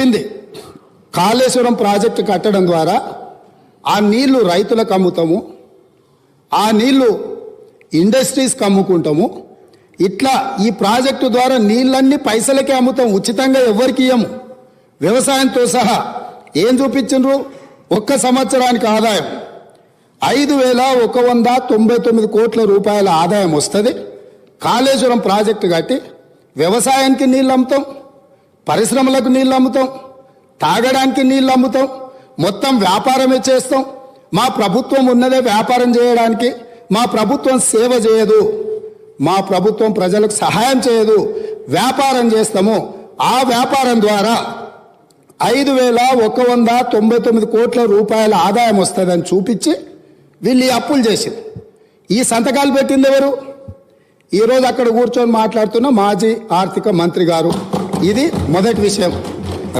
చెప్పింది కాళేశ్వరం ప్రాజెక్టు కట్టడం ద్వారా ఆ నీళ్లు రైతులకు అమ్ముతాము, ఆ నీళ్లు ఇండస్ట్రీస్కి అమ్ముకుంటాము, ఇట్లా ఈ ప్రాజెక్టు ద్వారా నీళ్ళన్నీ పైసలకే అమ్ముతాం, ఉచితంగా ఎవరికి ఇయ్యము. వ్యవసాయంతో సహా ఏం చూపించిండ్రు? ఒక్క సంవత్సరానికి ఆదాయం 5,199 కోట్ల రూపాయల ఆదాయం వస్తుంది. కాళేశ్వరం ప్రాజెక్టు కట్టి వ్యవసాయానికి నీళ్ళు అమ్ముతాం, పరిశ్రమలకు నీళ్ళు అమ్ముతాం, తాగడానికి నీళ్ళు అమ్ముతాం, మొత్తం వ్యాపారమే చేస్తాం. మా ప్రభుత్వం ఉన్నదే వ్యాపారం చేయడానికి. మా ప్రభుత్వం సేవ చేయదు, మా ప్రభుత్వం ప్రజలకు సహాయం చేయదు, వ్యాపారం చేస్తాము. ఆ వ్యాపారం ద్వారా 5,199 కోట్ల రూపాయల ఆదాయం వస్తుందని చూపించి వీళ్ళు ఈ అప్పులు చేసింది. ఈ సంతకాలు పెట్టింది ఎవరు? ఈరోజు అక్కడ కూర్చొని మాట్లాడుతున్న మాజీ ఆర్థిక మంత్రి గారు. ఇది మొదటి విషయం.